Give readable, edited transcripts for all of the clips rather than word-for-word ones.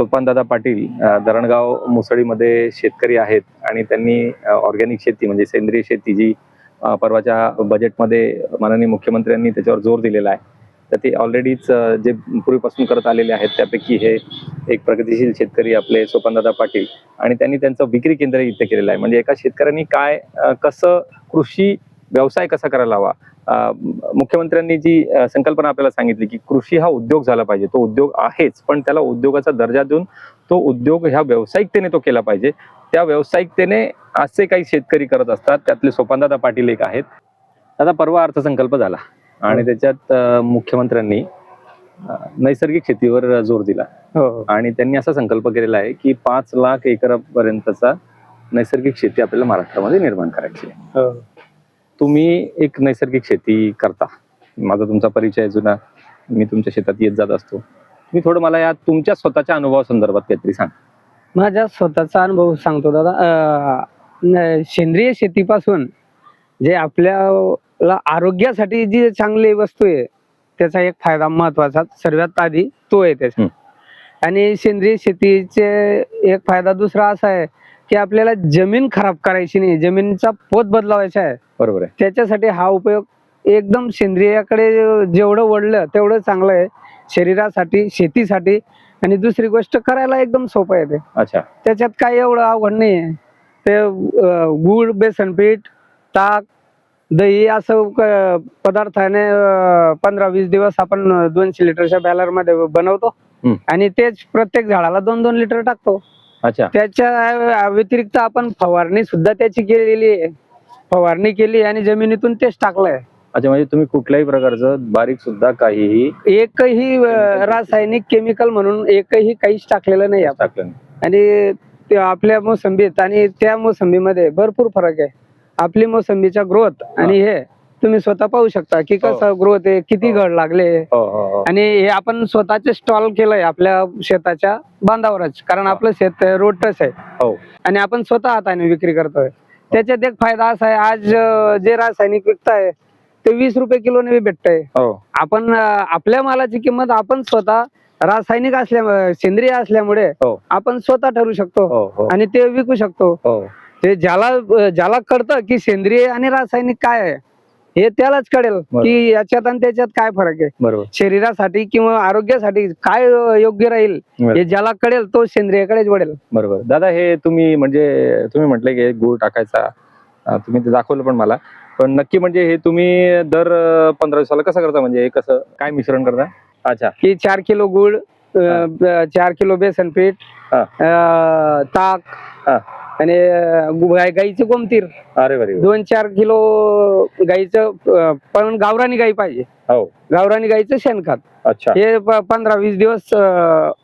सोपानदादा पाटील धरणगाव मुसळीमध्ये शेतकरी आहेत आणि त्यांनी ऑर्गॅनिक शेती म्हणजे सेंद्रिय शेती जी परवाच्या बजेटमध्ये माननीय मुख्यमंत्र्यांनी त्याच्यावर जोर दिलेला आहे, तर ते ऑलरेडीच जे पूर्वीपासून करत आलेले आहेत त्यापैकी हे एक प्रगतिशील शेतकरी आपले सोपानदादा पाटील, आणि त्यांनी त्यांचं विक्री केंद्र इथे केलेलं आहे. म्हणजे एका शेतकऱ्यांनी काय कसं कृषी व्यवसाय कसा करायला हवा, मुख्यमंत्र्यांनी जी संकल्पना आपल्याला सांगितली की कृषी हा उद्योग झाला पाहिजे, तो उद्योग आहेच पण त्याला उद्योगाचा दर्जा देऊन तो उद्योग ह्या व्यावसायिकतेने तो केला पाहिजे. त्या व्यावसायिकतेने असे काही शेतकरी करत असतात, त्यातले सोपानदादा पाटील एक आहेत. आता परवा अर्थसंकल्प झाला आणि त्याच्यात मुख्यमंत्र्यांनी नैसर्गिक शेतीवर जोर दिला आणि त्यांनी असा संकल्प केलेला आहे की 5 लाख एकरापर्यंतचा नैसर्गिक शेती आपल्याला महाराष्ट्रामध्ये निर्माण करायची आहे. तुम्ही एक नैसर्गिक शेती करता, माझा तुमचा परिचय जुना, मी तुमच्या शेतात येत जात असतो. मी थोडं मला या तुमच्या स्वतःच्या अनुभवासंदर्भात काहीतरी सांग. माझा स्वतःचा अनुभव सांगतो दादा. सेंद्रिय शेतीपासून जे आपल्याला आरोग्यासाठी जी चांगली वस्तू आहे त्याचा एक फायदा महत्वाचा सर्वात आधी तो आहे त्याचा. आणि सेंद्रिय शेतीचे एक फायदा दुसरा असा आहे की आपल्याला जमीन खराब करायची नाही, जमिनीचा पोत बदलावायचा आहे. बरोबर आहे. त्याच्यासाठी हा उपयोग एकदम सेंद्रियाकडे जेवढं वळलं तेवढं चांगलं आहे शरीरासाठी, शेतीसाठी. आणि दुसरी गोष्ट करायला एकदम सोपं आहे ते. अच्छा. त्याच्यात काही एवढं अवघड नाही आहे. ते गुळ, बेसन पीठ, ताक, दही असं पदार्थाने 15-20 दिवस आपण 200 लिटरच्या बॅलर मध्ये बनवतो आणि तेच प्रत्येक झाडाला 2-2 लिटर टाकतो. अच्छा. त्याच्या व्यतिरिक्त आपण फवारणी सुद्धा त्याची केलेली आहे. फवारणी केली आणि जमिनीतून तेच टाकलंय. अच्छा, म्हणजे तुम्ही कुठल्याही प्रकारचं बारीक सुद्धा काहीही एकही रासायनिक केमिकल म्हणून एकही काहीच टाकलेलं नाही आपण. आणि ते आपल्या मोसंबीत आणि त्या मोसंबीमध्ये भरपूर फरक आहे. आपली मोसंबीचा ग्रोथ आणि हे तुम्ही स्वतः पाहू शकता की कसं ग्रोथ आहे, किती घड लागले. आणि हे आपण स्वतःचे स्टॉल केलंय आपल्या शेताच्या बांधावरच, कारण आपलं शेत रोड टच आहे आणि आपण स्वतः हाताने विक्री करतोय. त्याच्यात एक फायदा असा आहे, आज जे रासायनिक विकताय ते 20 रुपये किलोने भेटतंय. आपण आपल्या मालाची किंमत आपण स्वतः रासायनिक असल्यामुळे, सेंद्रिय असल्यामुळे आपण स्वतः ठरवू शकतो आणि ते विकू शकतो. ते ज्याला कळतं की सेंद्रिय आणि रासायनिक काय आहे हे त्यालाच कळेल की याच्यात आणि त्याच्यात काय फरक आहे. शरीरासाठी किंवा आरोग्यासाठी काय योग्य राहील हे ज्याला कळेल तो सेंद्रियकडेच वळेल. बरोबर. दादा, हे तुम्ही म्हटलं की गुळ टाकायचा, तुम्ही ते दाखवलं पण मला, पण नक्की म्हणजे हे तुम्ही दर 15 दिवसाला कसं करता, म्हणजे कसं काय मिश्रण करता? अच्छा. की 4 किलो गुळ, 4 किलो बेसन पीठ, ताक आणि गाईचं गोमतीर. अरे बरे. 2-4 किलो गाईचं, पण गावरानी गाई पाहिजे. गावरानी गाईचं शेणखत. अच्छा. हे 15-20 दिवस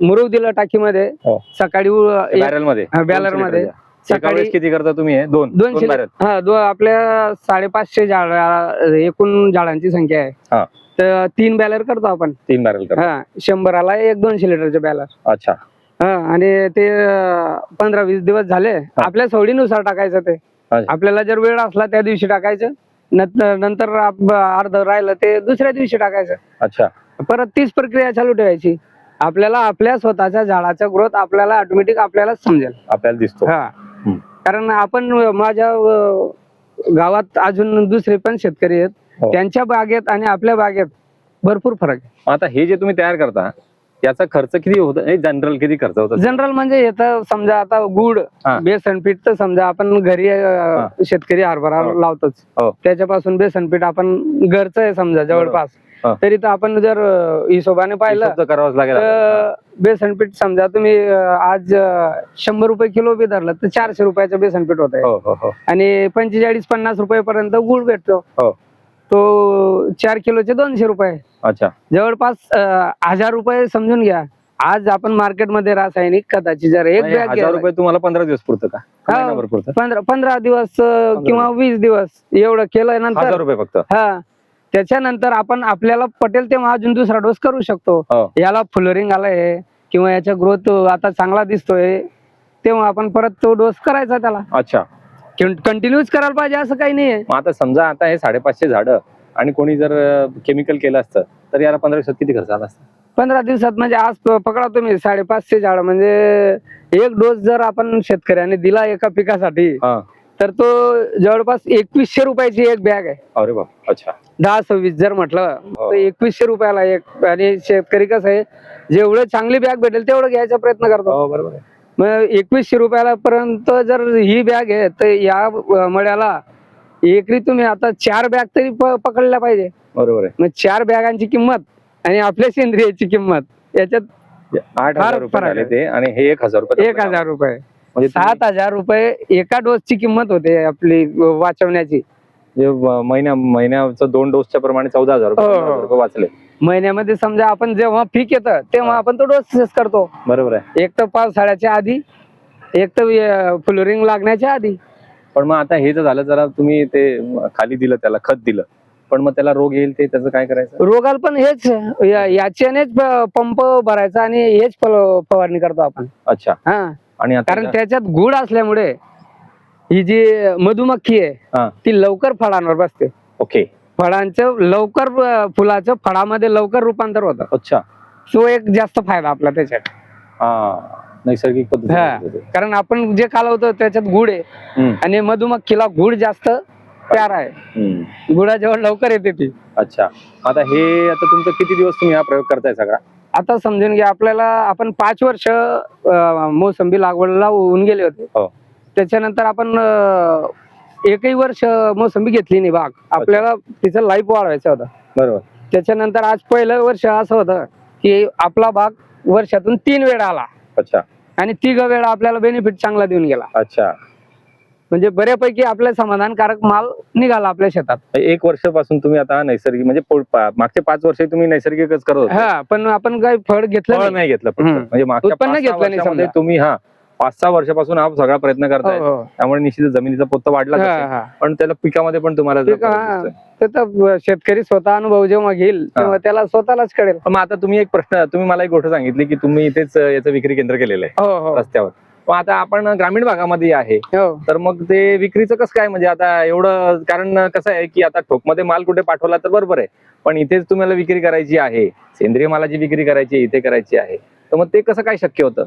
मुरूग दिलं टाकीमध्ये. सकाळी बॅलर मध्ये सकाळी किती करता तुम्ही? 200 बॅरल. आपल्या 550 झाड एकूण झाडांची संख्या आहे, तर 3 बॅलर करतो आपण. 3 बॅरल. 100ला 200 लिटरचे बॅलर. अच्छा. आणि ते 15-20 दिवस झाले, आपल्या सवडीनुसार टाकायचं. ते आपल्याला जर वेळ असला त्या दिवशी टाकायचं, नंतर अर्ध राहिलं ते दुसऱ्या दिवशी टाकायचं. अच्छा. परत तीच प्रक्रिया चालू ठेवायची. आपल्याला आपल्या स्वतःच्या झाडाचा ग्रोथ आपल्याला ऑटोमॅटिक आपल्याला समजेल, आपल्याला दिसतो. कारण आपण माझ्या गावात अजून दुसरे पण शेतकरी आहेत, त्यांच्या बागेत आणि आपल्या बागेत भरपूर फरक आहे. आता हे जे तुम्ही तयार करता याचा खर्च किती होतो? जनरल किती खर्च होतो? जनरल म्हणजे येतं समजा आता गुड, बेसन पीठ तर समजा आपण घरी शेतकरी हरभरा लावतोच, त्याच्यापासून बेसन पीठ आपण घरचं आहे समजा जवळपास, तरी तर आपण जर हिशोबाने पाहिलं करावंच लागेल. बेसन पीठ समजा तुम्ही आज 100 रुपये किलो बी धरलं तर 400 रुपयाचं बेसन पीठ होत आहे. आणि 45-50 रुपये गुळ भेटतो. तो 4 किलोचे 200 रुपये. अच्छा. जवळपास 1000 रुपये समजून घ्या. आज आपण मार्केटमध्ये रासायनिक खताची जर एक बॅग 1000 रुपये तुम्हाला 15 दिवस पुरतं का? 15 दिवस किंवा 20 दिवस एवढं केलं नंतर 1000 रुपये फक्त. त्याच्यानंतर आपण आपल्याला पटेल तेव्हा अजून दुसरा डोस करू शकतो. याला फ्लोरिंग आलंय किंवा याचा ग्रोथ आता चांगला दिसतोय तेव्हा आपण परत तो डोस करायचा त्याला. अच्छा. कंटिन्यूच करायला पाहिजे असं काही नाहीये. आता समजा आता हे 550 झाडं आणि कोणी जर केमिकल केलं असतं तर याला 15 दिवसात किती खर्च आला असता? 15 दिवसात म्हणजे आज पकडा तुम्ही 550 झाड, म्हणजे एक डोस जर आपण शेतकऱ्याने दिला एका पिकासाठी हा. तर तो जवळपास 2100 रुपयाची एक बॅग आहे. अरे बाप. अच्छा. 10-26 जर म्हटलं हो. तर 2100 रुपयाला एक. आणि शेतकरी कसं आहे, जेवढं चांगली बॅग भेटेल तेवढं घ्यायचा प्रयत्न करतो. हो बरोबर आहे. मग 2100 रुपयाला पर्यंत जर ही बॅग आहे तर या मळ्याला एकरी तुम्ही आता 4 बॅग तरी पकडल्या पाहिजे. बरोबर आहे. मग 4 बॅगांची किंमत आणि आपल्या सेंद्रियाची किंमत याच्यात 8,000 रुपये फरक झाले आहे. ते आणि हे 1,000 रुपये. 1000 रुपये, म्हणजे 7,000 रुपये एका डोसची किंमत होते आपली वाचवण्याची. महिन्याचं 2 डोसच्या प्रमाणे 14,000 रुपये, हो, 15,000 रुपये वाचले. महिन्यामध्ये समजा आपण जेव्हा पीक येतं तेव्हा हा. आपण तो डोस करतो. बरोबर आहे. एक तर पावसाळ्याच्या आधी, एक तर फ्लोरिंग लागण्याच्या आधी. पण मग आता हे जर झालं, जरा तुम्ही ते खाली दिलं, त्याला खत दिलं, पण मग त्याला रोग येईल, ते त्याचं काय करायचं? रोगाला पण हेच याच्यानेच पंप भरायचा आणि हेच फवारणी करतो आपण. अच्छा. हा, आणि आता कारण त्याच्यात गुळ असल्यामुळे ही जी मधुमक्खी हा. आहे ती लवकर फळांवर बसते. ओके. फळांचं लवकर फुलाचं फळामध्ये लवकर रूपांतर होतं. अच्छा. तो एक जास्त फायदा आपला त्याच्यात. हा, नैसर्गिक हा, पद्धती. कारण आपण जे कालवतो त्याच्यात गुळ आहे आणि मधुमक्खीला गुळ जास्त प्यारा आहे. गुळाजवळ लवकर येते ती. अच्छा. आता तुमचं किती दिवस तुम्ही हा प्रयोग करताय सगळा? आता समजून घ्या, आपण 5 वर्ष मोसंबी लागवडला होऊन गेले होते. हो. त्याच्यानंतर आपण एकही वर्ष मोसंबी घेतली नाही बाग. आपल्याला तिचं लाईफ वाढवायचं होतं. बरोबर. त्याच्यानंतर आज पहिलं वर्ष असं होतं की आपला बाग वर्षातून 3 वेळा आला. अच्छा. आणि 3 वेळा आपल्याला बेनिफिट चांगला देऊन गेला. अच्छा. म्हणजे बऱ्यापैकी आपल्या समाधानकारक माल निघाला आपल्या शेतात. 1 वर्षापासून तुम्ही आता नैसर्गिक, म्हणजे मागचे 5 वर्ष तुम्ही नैसर्गिकच करत होते. हा, पण आपण काही फळ घेतलं फळ नाही घेतलं फक्त. म्हणजे मागच्या उत्पन्न 5-6 घेतलं नाही वर्षामध्ये समजा. तुम्ही 5-6 वर्षापासून हा सगळा प्रयत्न करताय. हो, हो. त्यामुळे निश्चित जमिनीचा पोत वाढला हा. पण त्याला पिकामध्ये पण तुम्हाला ते तर शेतकरी स्वतः अनुभव जेव्हा घेईल तेव्हा त्याला स्वतःलाच कळेल. मग आता तुम्ही मला एक गोष्ट सांगितली की तुम्ही इथेच याचं विक्री केंद्र केलेलं आहे. हो, हो. रस्त्यावर. मग आता आपण ग्रामीण भागामध्ये आहे, हो. तर मग ते विक्रीचं कसं काय? म्हणजे आता एवढं, कारण कसं आहे की आता ठोकमध्ये माल कुठे पाठवला तर बरोबर आहे, पण इथेच तुम्हाला विक्री करायची आहे, सेंद्रिय मालाची विक्री करायची इथे करायची आहे, तर मग ते कसं काय शक्य होतं?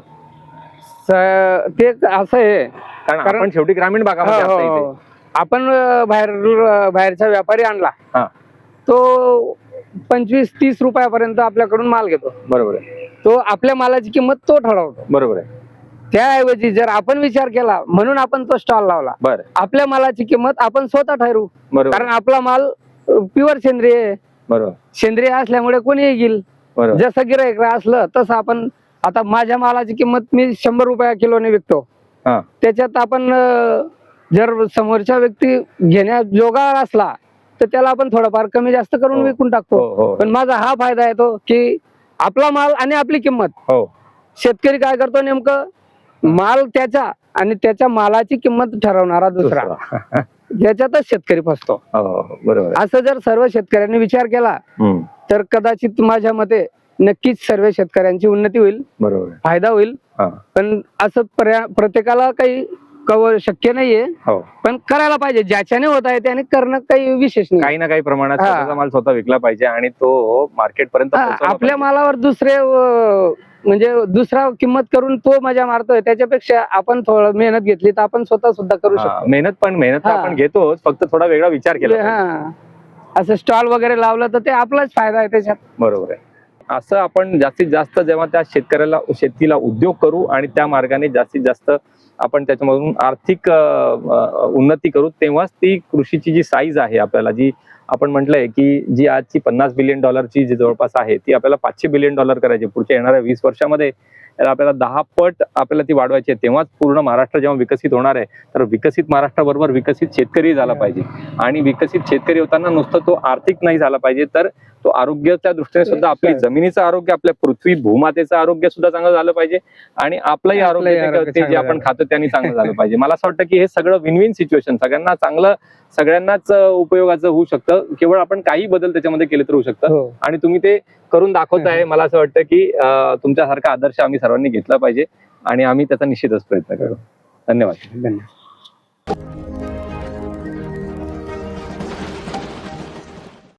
ते असं आहे, कारण आपण शेवटी ग्रामीण भागामध्ये असतो इथे. आपण बाहेरचा व्यापारी आणला हा. तो 25-30 रुपयापर्यंत आपल्याकडून माल घेतो. बरोबर आहे. तो आपल्या मालाची किंमत तो ठरवतो. बरोबर आहे. त्याऐवजी जर आपण विचार केला म्हणून आपण तो स्टॉल लावला, बरं. आपल्या मालाची किंमत आपण स्वतः ठरवू. बरोबर. कारण आपला माल प्युअर सेंद्रिय आहे. बरोबर. सेंद्रिय असल्यामुळे कोणीही घेईल. बरोबर. जसं गिऱ्हाईक असलं तसं आपण, आता माझ्या मालाची किंमत मी 100 रुपया किलोने विकतो. हा. त्याच्यात आपण जर समोरच्या व्यक्ती घेण्याजोगा असला तर त्याला आपण थोडंफार कमी जास्त करून विकून टाकतो. पण माझा हा फायदा आहे तो की आपला माल आणि आपली किंमत. हो. शेतकरी काय करतो, नेमकं माल त्याचा आणि त्याच्या मालाची किंमत ठरवणारा दुसरा, याच्यातच शेतकरी फसतो. बरोबर. असं जर सर्व शेतकऱ्यांनी विचार केला तर कदाचित माझ्या मते नक्कीच सर्व शेतकऱ्यांची उन्नती होईल. बरोबर. फायदा होईल. पण असं प्रत्येकाला काही शक्य नाहीये. पण करायला पाहिजे. ज्याच्याने होत आहे त्याने करणं काही विशेष नाही. काही ना काही प्रमाणात स्वतःचा माल स्वतः विकला पाहिजे आणि तो मार्केट पर्यंत आपल्या मालावर म्हणजे दुसरा किंमत करून तो मजा मारतोय, त्याच्यापेक्षा आपण थोडं मेहनत घेतली तर आपण स्वतः सुद्धा करू शकतो. मेहनत आपण घेतोच, फक्त थोडा वेगळा विचार केला. असं स्टॉल वगैरे लावलं तर ते आपलाच फायदा आहे त्याच्यात. बरोबर आहे. असं आपण जास्तीत जास्त जेव्हा त्या शेतीला उद्योग करू आणि त्या मार्गाने जास्तीत जास्त आपण त्याच्यामधून आर्थिक उन्नती करू, तेव्हाच ती कृषीची जी साईज आहे आपल्याला, जी आपण म्हटलंय की जी आजची $50 बिलियन जी जवळपास आहे, ती आपल्याला $500 बिलियन करायची पुढच्या येणाऱ्या 20 वर्षामध्ये. आपल्याला 10 पट आपल्याला ती वाढवायची आहे. तेव्हाच पूर्ण महाराष्ट्र जेव्हा विकसित होणार आहे, तर विकसित महाराष्ट्राबरोबर विकसित शेतकरी झाला पाहिजे. आणि विकसित शेतकरी होताना नुसतं तो आर्थिक नाही झाला पाहिजे, तर तो आरोग्याच्या दृष्टीने सुद्धा आपली जमिनीचं आरोग्य, आपल्या पृथ्वी भूमातेचं आरोग्य सुद्धा चांगलं झालं पाहिजे आणि आपलंही आरोग्य ते जे आपण खातो त्यांनी चांगलं झालं पाहिजे. मला असं वाटतं की हे सगळं विन विन सिच्युएशन, सगळ्यांनाच उपयोगाचं होऊ शकतं. केवळ आपण काही बदल त्याच्यामध्ये केले तर होऊ शकतं. आणि तुम्ही ते करून दाखवताय. मला असं वाटतं की तुमच्यासारखा आदर्श आम्ही सर्वांनी घेतला पाहिजे आणि आम्ही त्याचा निश्चितच प्रयत्न करू. धन्यवाद.